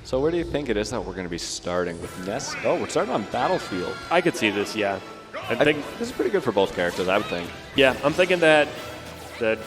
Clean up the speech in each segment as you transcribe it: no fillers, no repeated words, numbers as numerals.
So where do you think it is that we're going to be starting with Ness? Oh, we're starting on Battlefield. I could see this, yeah. I think this is pretty good for both characters, I would think. Yeah, I'm thinking that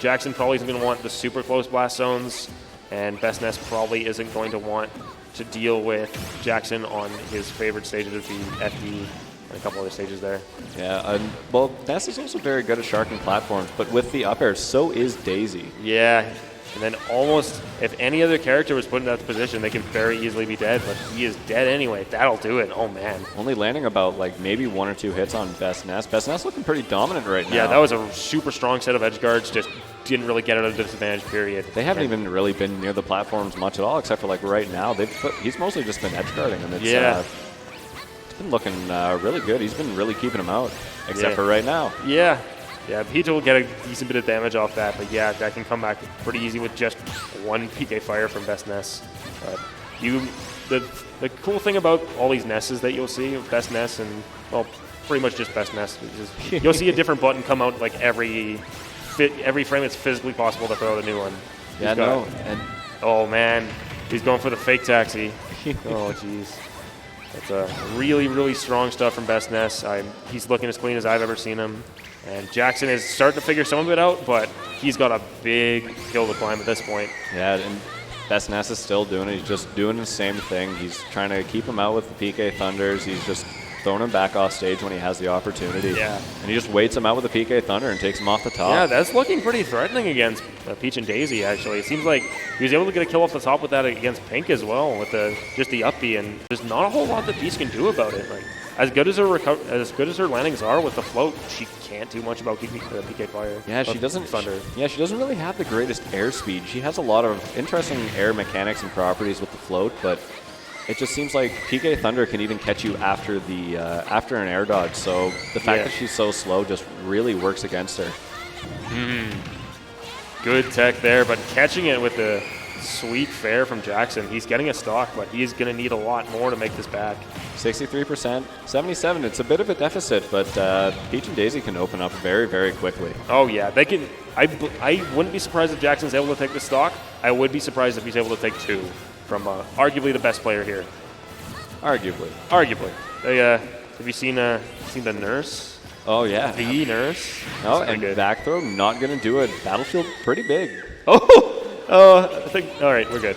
Jackson probably isn't going to want the super close blast zones, and BestNess probably isn't going to want to deal with Jackson on his favorite stages of the FD and a couple other stages there. Yeah, well, Ness is also very good at sharking platforms, but with the up air, so is Daisy. Yeah, and then almost, if any other character was put in that position, they can very easily be dead, but he is dead anyway. That'll do it. Oh, man. Only landing about, like, maybe 1 or 2 hits on BestNess. BestNess looking pretty dominant right now. Yeah, that was a super strong set of edge guards, just didn't really get out of the disadvantage, period. They haven't even really been near the platforms much at all, except for, like, right now. He's mostly just been edge guarding, and it's been looking really good. He's been really keeping him out, except for right now. Yeah. Yeah, Peach will get a decent bit of damage off that, but yeah, that can come back pretty easy with just 1 PK fire from BestNess. The cool thing about all these Nesses that you'll see, BestNess and, well, pretty much just BestNess, you'll see a different button come out like every frame it's physically possible to throw the new one. Yeah, no. Oh, man. He's going for the fake taxi. Oh, jeez. That's a really, really strong stuff from BestNess. He's looking as clean as I've ever seen him. And Jackson is starting to figure some of it out, but he's got a big hill to climb at this point. Yeah, and BestNess is still doing it. He's just doing the same thing. He's trying to keep him out with the PK Thunders. He's just throwing him back off stage when he has the opportunity. Yeah. And he just waits him out with the PK Thunder and takes him off the top. Yeah, that's looking pretty threatening against Peach and Daisy, actually. It seems like he was able to get a kill off the top with that against Pink as well, with just the up B, and there's not a whole lot that Peach can do about it. Like, as good as her landings are with the float, she can't do much about PK fire. Yeah, she doesn't. Thunder. Yeah, she doesn't really have the greatest airspeed. She has a lot of interesting air mechanics and properties with the float, but it just seems like PK Thunder can even catch you after an air dodge. So the fact that she's so slow just really works against her. Good tech there, but catching it with the sweet fair from Jackson. He's getting a stock, but he's going to need a lot more to make this back. 63%, 77. It's a bit of a deficit, but Peach and Daisy can open up very, very quickly. Oh, yeah. They can. I wouldn't be surprised if Jackson's able to take the stock. I would be surprised if he's able to take 2 from arguably the best player here. Arguably. Have you seen the Nurse? Oh, yeah. The Nurse. Oh, and back throw, not going to do it. Battlefield, pretty big. I think, all right, we're good.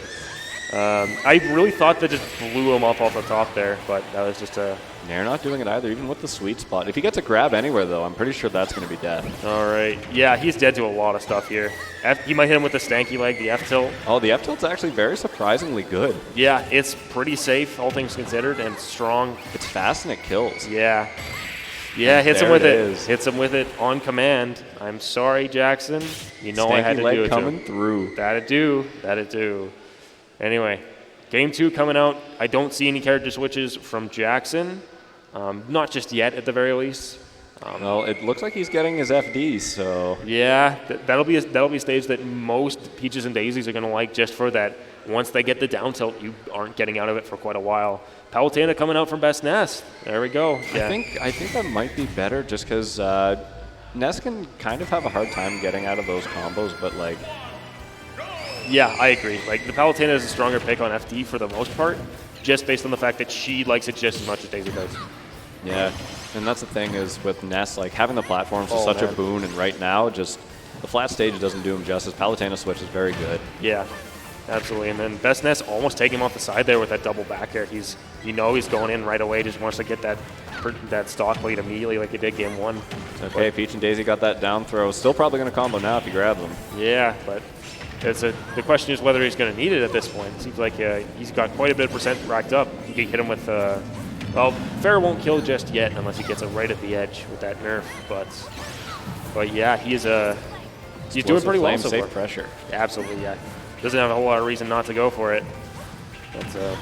I really thought that just blew him off the top there, but that was just a... They're not doing it either, even with the sweet spot. If he gets a grab anywhere, though, I'm pretty sure that's going to be death. All right. Yeah, he's dead to a lot of stuff here. He might hit him with the stanky leg, the F-tilt. Oh, the F-tilt's actually very surprisingly good. Yeah, it's pretty safe, all things considered, and strong. It's fast and it kills. Yeah. Yeah, hits him with it. Hits him with it on command. I'm sorry, Jackson. You know I had to do it coming through. That'd do. Anyway, game 2 coming out. I don't see any character switches from Jackson. Not just yet, at the very least. Well, it looks like he's getting his FD, so... Yeah, that'll be a stage that most Peaches and Daisies are going to like, just for that. Once they get the down tilt, you aren't getting out of it for quite a while. Palutena coming out from BestNess. There we go. Yeah. I think that might be better, just because Ness can kind of have a hard time getting out of those combos, but like... Yeah, I agree. Like, the Palutena is a stronger pick on FD for the most part, just based on the fact that she likes it just as much as Daisy does. Yeah, and that's the thing is with Ness, like having the platforms is such a boon, and right now, just the flat stage doesn't do him justice. Palutena switch is very good. Yeah, absolutely. And then BestNess almost taking him off the side there with that double back air. He's going in right away, just wants to get that stock lead immediately like he did game 1. Okay, Peach and Daisy got that down throw. Still probably going to combo now if you grab them. Yeah, but the question is whether he's going to need it at this point. It seems like he's got quite a bit of percent racked up. You can hit him with... well, Fair won't kill just yet unless he gets it right at the edge with that nerf. But yeah, he's doing pretty well so far. Safe pressure. Yeah, absolutely, yeah. Doesn't have a whole lot of reason not to go for it. But,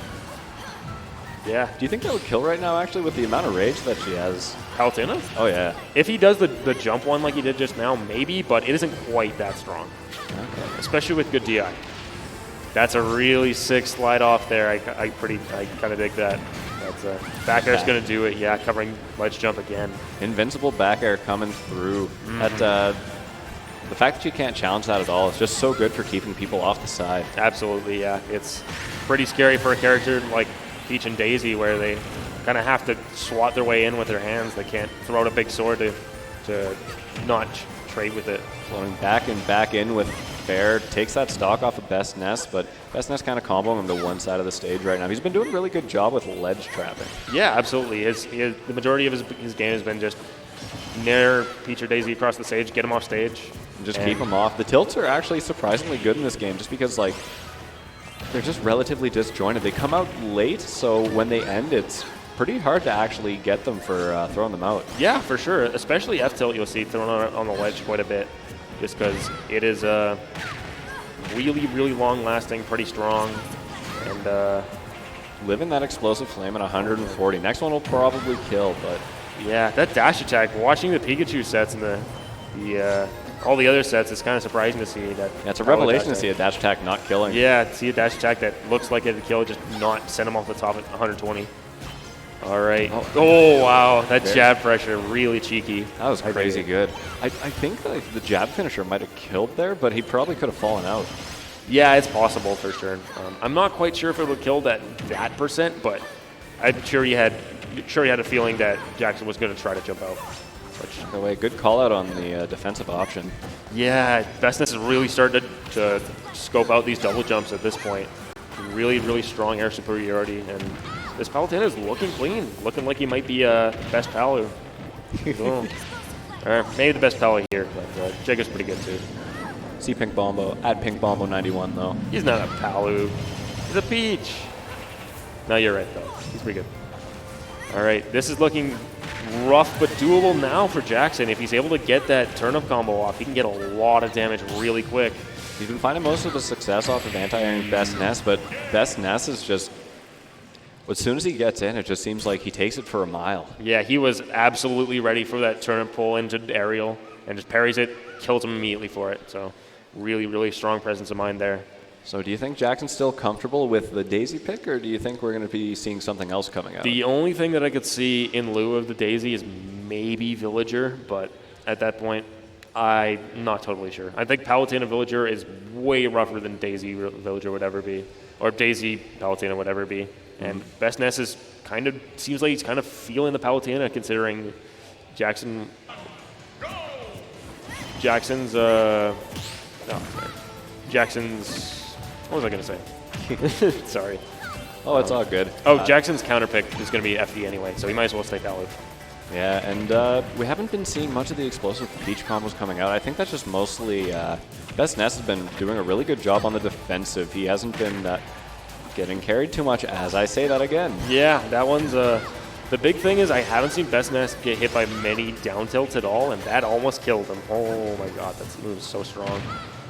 yeah. Do you think that would kill right now, actually, with the amount of rage that she has? Palutena? Oh, yeah. If he does the jump one like he did just now, maybe, but it isn't quite that strong. Okay. Especially with good DI. That's a really sick slide off there. I kind of dig that. Back air's going to do it, yeah, covering ledge jump again. Invincible back air coming through. The the fact that you can't challenge that at all is just so good for keeping people off the side. Absolutely, yeah. It's pretty scary for a character like Peach and Daisy where they kind of have to swat their way in with their hands. They can't throw out a big sword to not trade with it. Floating back in with Fair, takes that stock off of BestNess, but BestNess kind of comboing him to one side of the stage right now. He's been doing a really good job with ledge trapping. Yeah, absolutely. The majority of his game has been just nair Peach or Daisy across the stage, get him off stage. And just keep him off. The tilts are actually surprisingly good in this game just because, like, they're just relatively disjointed. They come out late, so when they end, it's pretty hard to actually get them for throwing them out. Yeah, for sure. Especially F-tilt you'll see thrown on the ledge quite a bit just because it is really, really long-lasting, pretty strong, and living that explosive flame at 140. Next one will probably kill, but yeah, that dash attack. Watching the Pikachu sets and all the other sets, it's kind of surprising to see that. Yeah, it's a revelation to see a dash attack not killing. Yeah, to see a dash attack that looks like it'd kill, just not send him off the top at 120. All right. Oh, wow. That jab pressure, really cheeky. That was crazy good. I think the jab finisher might have killed there, but he probably could have fallen out. Yeah, it's possible for sure. I'm not quite sure if it would kill that percent, but I'm sure he had a feeling that Jackson was going to try to jump out. By the way, good call out on the defensive option. Yeah, BestNess has really started to scope out these double jumps at this point. Really, really strong air superiority, and this Palutena is looking clean, looking like he might be best Palu. Or maybe the best Palu here, but Jigga's pretty good too. See Pink Bombo, at Pink Bombo 91 though. He's not a Palu, he's a Peach. No, you're right though, he's pretty good. All right, this is looking rough but doable now for Jackson. If he's able to get that turnip combo off, he can get a lot of damage really quick. He's been finding most of the success off of anti-airing BestNess, but BestNess is just, as soon as he gets in, it just seems like he takes it for a mile. Yeah, he was absolutely ready for that turnip pull into aerial and just parries it, kills him immediately for it. So really, really strong presence of mind there. So do you think Jackson's still comfortable with the Daisy pick, or do you think we're going to be seeing something else coming out? The only thing that I could see in lieu of the Daisy is maybe Villager, but at that point, I'm not totally sure. I think Palutena Villager is way rougher than Daisy Villager would ever be, or Daisy Palutena would ever be. And BestNess is kind of, seems like he's kind of feeling the Palutena, considering Jackson's, what was I going to say? Sorry. Oh, it's all good. Jackson's counter pick is going to be FD anyway, so he might as well stay Palu. Yeah, and we haven't been seeing much of the explosive Peach combos coming out. I think that's just mostly BestNess has been doing a really good job on the defensive. He hasn't been getting carried too much, as I say that again. Yeah, that one's the big thing is I haven't seen BestNess get hit by many down tilts at all, and that almost killed him. Oh my god, that move is so strong.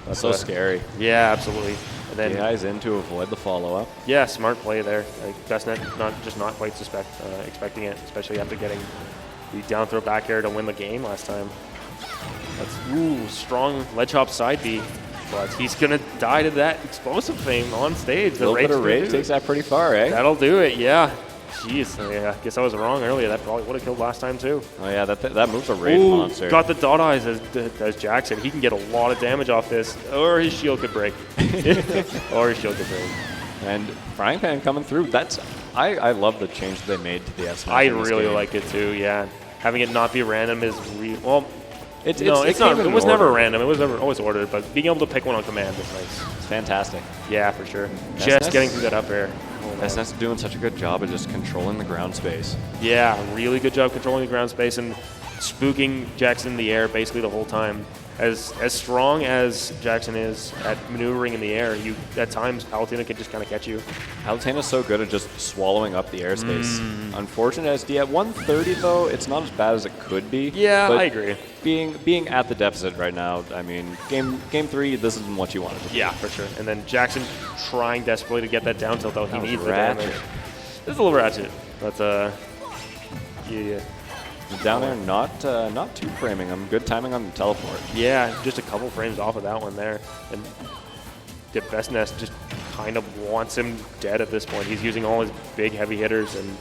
That's so scary. Yeah, absolutely. And then DI's in to avoid the follow-up. Yeah, smart play there. Like BestNess not quite expecting it, especially after getting the down throw back air to win the game last time. That's strong ledge hop side B, but he's gonna die to that explosive fame on stage. A little bit of rage takes that pretty far, eh? That'll do it, yeah. Jeez, yeah, I guess I was wrong earlier. That probably would have killed last time too. Oh yeah, that move's a rage monster. Got the dot eyes as Jackson. He can get a lot of damage off this, or his shield could break. And Frying Pan coming through. I love the change that they made to the S. I really like it too. Yeah, having it not be random is well. It's not. It was never random. It was always ordered. But being able to pick one on command is nice. It's fantastic. Yeah, for sure. Just getting through that up air. BestNess is doing such a good job of just controlling the ground space. Yeah, really good job controlling the ground space and spooking Jackson in the air basically the whole time. As strong as Jackson is at maneuvering in the air, at times Palutena can just kind of catch you. Palutena's so good at just swallowing up the airspace. Unfortunate SD at 130 though, it's not as bad as it could be. Yeah, but I agree. Being at the deficit right now, I mean, game 3, this isn't what you wanted to do. Yeah, for sure. And then Jackson trying desperately to get that down tilt though. He needs the ratchet. damage. This is a little ratchet, but yeah. Down air, not too framing him. Good timing on the teleport. Yeah, just a couple frames off of that one there. And the BestNess just kind of wants him dead at this point. He's using all his big heavy hitters and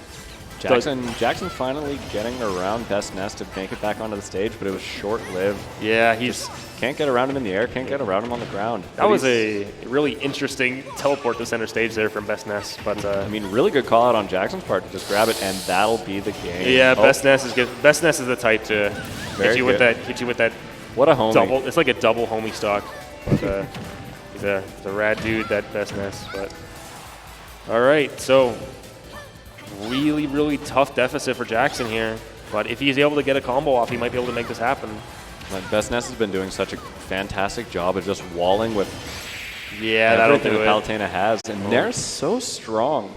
Jackson finally getting around BestNess to make it back onto the stage, but it was short-lived. Yeah, he's can't get around him in the air, can't get around him on the ground. That was a really interesting teleport to center stage there from BestNess. But I mean, really good call out on Jackson's part to just grab it, and that'll be the game. Yeah, BestNess is good. BestNess is the type to hit you with that. What a homie! Double. It's like a double homie stock. But, he's a rad dude, that BestNess. But all right, so really, really tough deficit for Jackson here. But if he's able to get a combo off, he might be able to make this happen. BestNess has been doing such a fantastic job of just walling with that'll do everything it. Palutena has, and they're so strong.